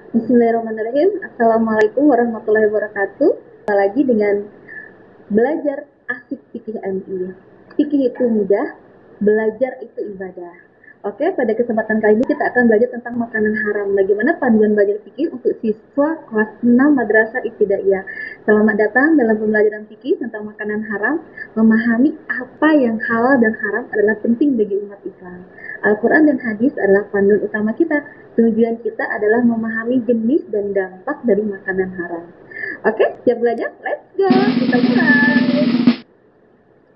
Bismillahirrahmanirrahim. Assalamualaikum warahmatullahi wabarakatuh. Kembali lagi dengan belajar asik fikih MI. Fikih itu mudah, belajar itu ibadah. Oke, pada kesempatan kali ini kita akan belajar tentang makanan haram. Bagaimana panduan belajar fikih untuk siswa kelas 6 Madrasah Ibtidaiyah. Selamat datang dalam pembelajaran fikih tentang makanan haram. Memahami apa yang halal dan haram adalah penting bagi umat Islam. Al-Quran dan hadis adalah panduan utama kita. Tujuan kita adalah memahami jenis dan dampak dari makanan haram. Oke, siap belajar? Let's go! Kita mulai.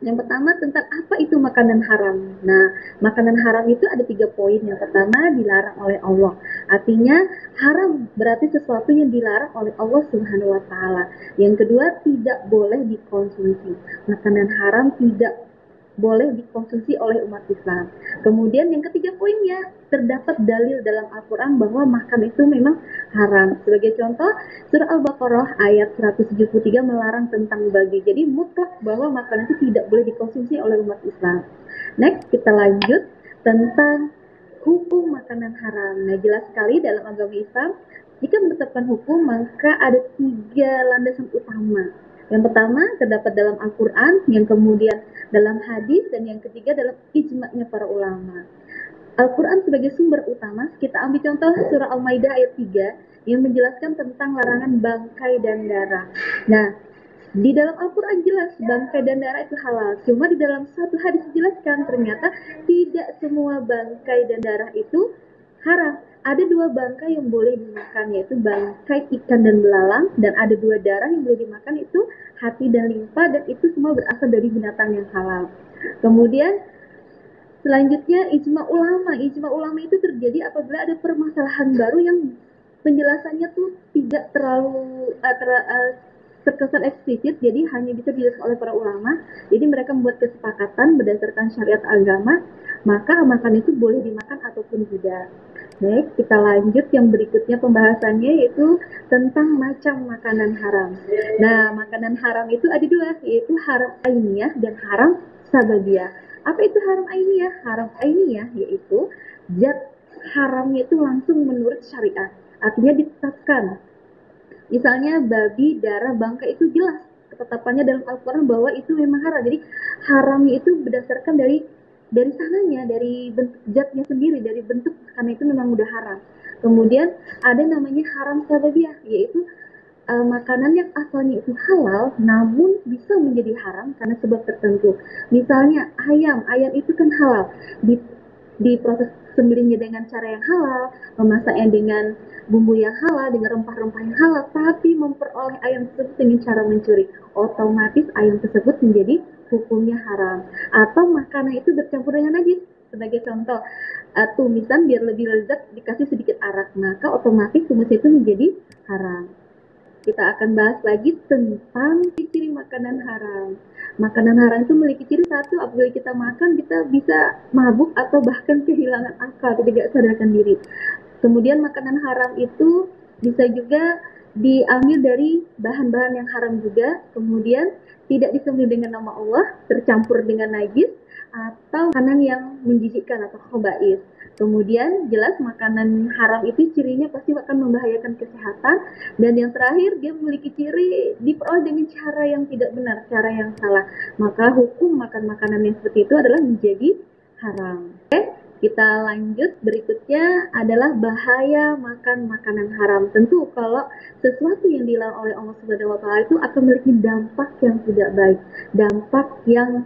Yang pertama tentang apa itu makanan haram. Nah, makanan haram itu ada 3 poin. Yang pertama dilarang oleh Allah. Artinya haram berarti sesuatu yang dilarang oleh Allah Subhanahu wa taala. Yang kedua tidak boleh dikonsumsi. Makanan haram tidak boleh dikonsumsi oleh umat Islam. Kemudian yang ketiga poinnya, terdapat dalil dalam Al-Quran bahwa makan itu memang haram. Sebagai contoh, surah Al-Baqarah ayat 173 melarang tentang babi. Jadi mutlak bahwa makanan itu tidak boleh dikonsumsi oleh umat Islam. Next, kita lanjut tentang hukum makanan haram. Nah, jelas sekali dalam agama Islam, jika menetapkan hukum maka ada 3 landasan utama. Yang pertama terdapat dalam Al-Quran, yang kemudian dalam hadis, dan yang ketiga dalam ijma'nya para ulama. Al-Quran sebagai sumber utama, kita ambil contoh surah Al-Maidah ayat 3 yang menjelaskan tentang larangan bangkai dan darah. Nah, di dalam Al-Quran jelas bangkai dan darah itu halal. Cuma di dalam satu hadis dijelaskan ternyata tidak semua bangkai dan darah itu haram. Ada 2 bangkai yang boleh dimakan, yaitu bangkai ikan dan belalang, dan ada 2 darah yang boleh dimakan, itu hati dan limpa, dan itu semua berasal dari binatang yang halal. Kemudian selanjutnya ijma ulama. Ijma ulama itu terjadi apabila ada permasalahan baru yang penjelasannya tuh tidak terlalu terkesan eksplisit, jadi hanya bisa dijelaskan oleh para ulama. Jadi mereka membuat kesepakatan berdasarkan syariat agama, maka makan itu boleh dimakan ataupun tidak. Baik, kita lanjut yang berikutnya pembahasannya, yaitu tentang macam makanan haram. Nah, makanan haram itu ada 2, yaitu haram ainiyah dan haram sababiyah. Apa itu haram ainiyah? Haram ainiyah yaitu zat haramnya itu langsung menurut syariat, artinya ditetapkan. Misalnya babi, darah, bangkai itu jelas ketetapannya dalam Al-Quran bahwa itu memang haram. Jadi haramnya itu berdasarkan dari sananya, dari bentuk zatnya sendiri, dari bentuk, karena itu memang udah haram. Kemudian ada namanya haram sababiyah, yaitu makanan yang asalnya itu halal namun bisa menjadi haram karena sebab tertentu. Misalnya ayam itu kan halal, di proses sembelihnya dengan cara yang halal, memasaknya dengan bumbu yang halal, dengan rempah-rempah yang halal, tapi memperoleh ayam tersebut dengan cara mencuri, otomatis ayam tersebut menjadi hukumnya haram. Atau makanan itu bercampur dengan najis, sebagai contoh tumisan biar lebih lezat dikasih sedikit arak, maka otomatis tumis itu menjadi haram. Kita akan bahas lagi tentang ciri makanan haram. Makanan haram itu memiliki ciri satu, apabila kita makan kita bisa mabuk atau bahkan kehilangan akal, tidak sadarkan diri. Kemudian makanan haram itu bisa juga diambil dari bahan-bahan yang haram juga, kemudian tidak disembelih dengan nama Allah, tercampur dengan najis, atau makanan yang menjijikkan atau khaba'is. Kemudian jelas makanan haram itu cirinya pasti akan membahayakan kesehatan, dan yang terakhir dia memiliki ciri diperoleh dengan cara yang tidak benar, cara yang salah. Maka hukum makan makanan yang seperti itu adalah menjadi haram. Oke, kita lanjut. Berikutnya adalah bahaya makan makanan haram. Tentu kalau sesuatu yang dilarang oleh Allah Subhanahu wa taala itu akan memiliki dampak yang tidak baik, dampak yang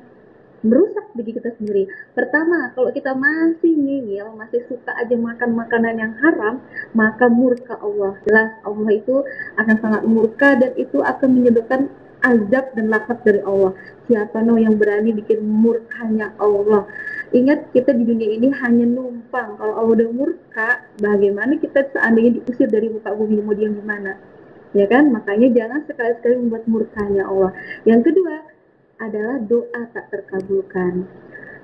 merusak bagi kita sendiri. Pertama, kalau kita masih ngeyel, masih suka aja makan makanan yang haram, maka murka Allah. Jelas Allah itu akan sangat murka, dan itu akan menyebabkan azab dan laknat dari Allah. Siapa yang berani bikin murkanya Allah? Ingat, kita di dunia ini hanya numpang. Kalau Allah udah murka, bagaimana kita seandainya diusir dari muka bumi, mau diam di mana? Ya kan? Makanya jangan sekali-sekali membuat murkanya Allah. Yang kedua adalah doa tak terkabulkan.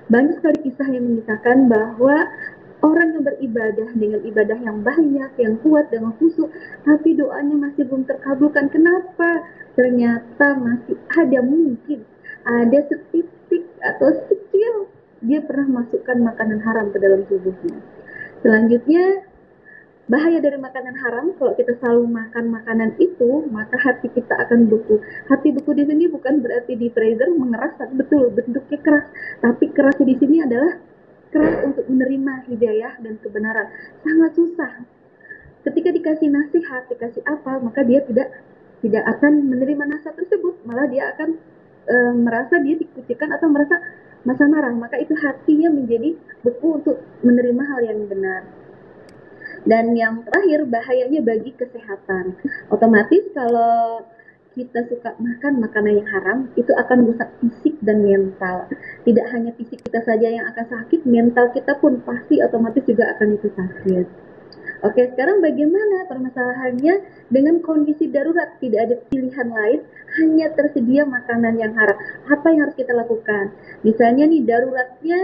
Banyak sekali kisah yang mengisahkan bahwa orang yang beribadah dengan ibadah yang banyak, yang kuat, dengan khusyuk, tapi doanya masih belum terkabulkan. Kenapa? Ternyata masih ada, mungkin ada setitik atau sekecil dia pernah masukkan makanan haram ke dalam tubuhnya. Selanjutnya, Bahaya dari makanan haram, kalau kita selalu makan makanan itu, maka hati kita akan beku. Hati beku di sini bukan berarti di freezer mengeras, tapi betul bentuknya keras. Tapi kerasnya di sini adalah keras untuk menerima hidayah dan kebenaran. Sangat susah. Ketika dikasih nasihat, dikasih apa, maka dia tidak akan menerima nasihat tersebut, malah dia akan merasa dia dikucilkan atau merasa masa marah. Maka itu hatinya menjadi beku untuk menerima hal yang benar. Dan yang terakhir, bahayanya bagi kesehatan. Otomatis kalau kita suka makan makanan yang haram, itu akan merusak fisik dan mental. Tidak hanya fisik kita saja yang akan sakit, mental kita pun pasti otomatis juga akan ikut sakit. Oke, sekarang bagaimana permasalahannya dengan kondisi darurat? Tidak ada pilihan lain, hanya tersedia makanan yang haram. Apa yang harus kita lakukan? Misalnya nih, daruratnya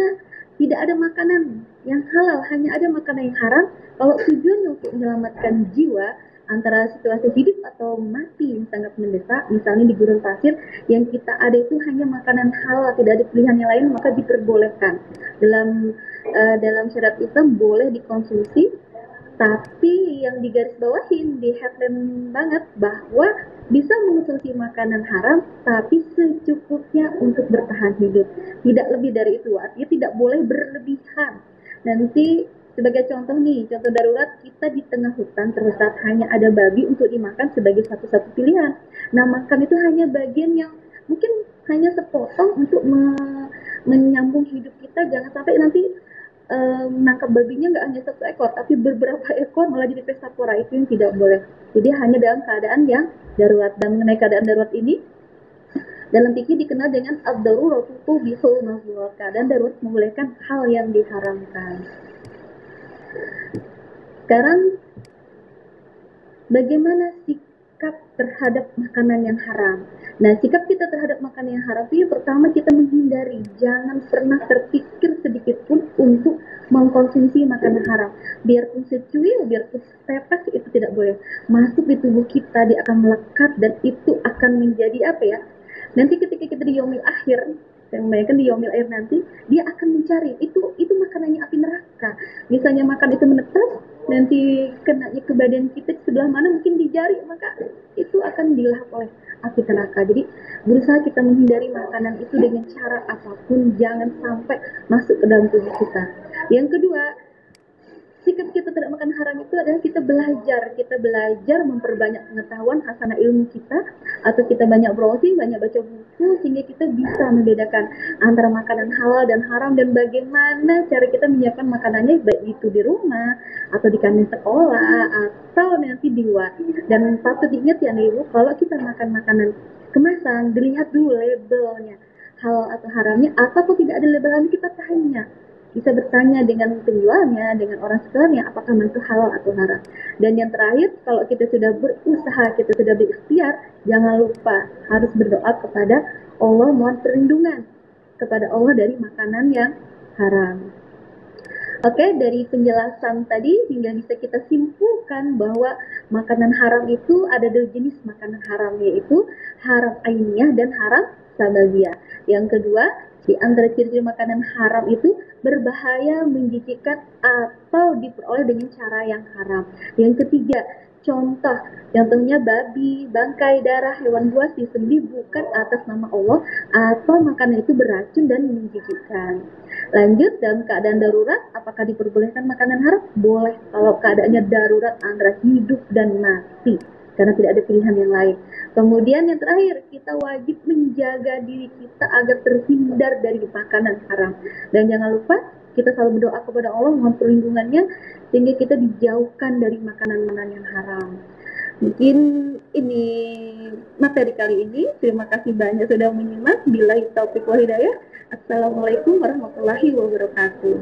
tidak ada makanan yang halal, hanya ada makanan yang haram. Kalau tujuannya untuk menyelamatkan jiwa, antara situasi hidup atau mati yang sangat mendesak, misalnya di gurun pasir, yang kita ada itu hanya makanan halal, tidak ada pilihan yang lain, maka diperbolehkan. Dalam syariat Islam boleh dikonsumsi, tapi yang digarisbawahin di headline banget bahwa bisa mengonsumsi makanan haram tapi secukupnya untuk bertahan hidup. Tidak lebih dari itu, artinya tidak boleh berlebihan. Nanti sebagai contoh nih, contoh darurat, kita di tengah hutan tersesat, hanya ada babi untuk dimakan sebagai satu-satu pilihan. Nah, makan itu hanya bagian yang mungkin hanya sepotong untuk menyambung hidup kita. Jangan sampai nanti menangkap babinya nggak hanya satu ekor, tapi beberapa ekor malah jadi pesta pora. Itu yang tidak boleh. Jadi hanya dalam keadaan yang darurat. Dan mengenai keadaan darurat ini, dalam fikih dikenal dengan ad-daruratu tubihul mahzurat. Keadaan darurat membolehkan hal yang diharamkan. Sekarang, bagaimana sikap terhadap makanan yang haram? Nah, sikap kita terhadap makanan yang haram itu pertama kita menghindari. Jangan pernah terpikir sedikit pun untuk mengkonsumsi makanan haram. Biarpun secuil, biarpun setetes, itu tidak boleh. Masuk di tubuh kita, dia akan melekat dan itu akan menjadi apa ya? Nanti ketika kita di yaumil akhir, yang bayangkan di yaumil akhir nanti, dia akan mencari. Itu makanannya api neraka. Misalnya makan itu menetas, nanti kenanya ke badan kita sebelah mana, mungkin di jari, maka itu akan dilahap oleh api neraka. Jadi berusaha kita menghindari makanan itu dengan cara apapun, jangan sampai masuk ke dalam tubuh kita. Yang kedua, sikap kita terhadap makan haram itu adalah kita belajar memperbanyak pengetahuan, hasanah ilmu kita, atau kita banyak browsing, banyak baca buku, sehingga kita bisa membedakan antara makanan halal dan haram, dan bagaimana cara kita menyiapkan makanannya, baik itu di rumah, atau di kantin sekolah, atau nanti di luar. Dan patut diingat ya Ibu, kalau kita makan makanan kemasan, dilihat dulu labelnya, halal atau haramnya, ataupun tidak ada labelannya, kita tanya. Bisa bertanya dengan penjualnya, dengan orang sekitarnya, apakah itu halal atau haram. Dan yang terakhir, kalau kita sudah berusaha, kita sudah berikhtiar, jangan lupa harus berdoa kepada Allah, mohon perlindungan kepada Allah dari makanan yang haram. Oke, dari penjelasan tadi hingga bisa kita simpulkan bahwa makanan haram itu ada dua jenis makanan haram, yaitu haram ainiyah dan haram sababiyah. Yang kedua, di antara ciri-ciri makanan haram itu berbahaya, menjijikkan, atau diperoleh dengan cara yang haram. Yang ketiga, contoh yang tentunya babi, bangkai, darah, hewan buas disembelih bukan atas nama Allah, atau makanan itu beracun dan menjijikkan. Lanjut, dalam keadaan darurat, apakah diperbolehkan makanan haram? Boleh, kalau keadaannya darurat antara hidup dan mati, karena tidak ada pilihan yang lain. Kemudian yang terakhir, kita wajib menjaga diri kita agar terhindar dari makanan haram. Dan jangan lupa, kita selalu berdoa kepada Allah, mohon perlindungannya, sehingga kita dijauhkan dari makanan-makanan yang haram. Mungkin ini materi kali ini. Terima kasih banyak sudah menyimak. Billahi taufiq wal hidayah. Assalamualaikum warahmatullahi wabarakatuh.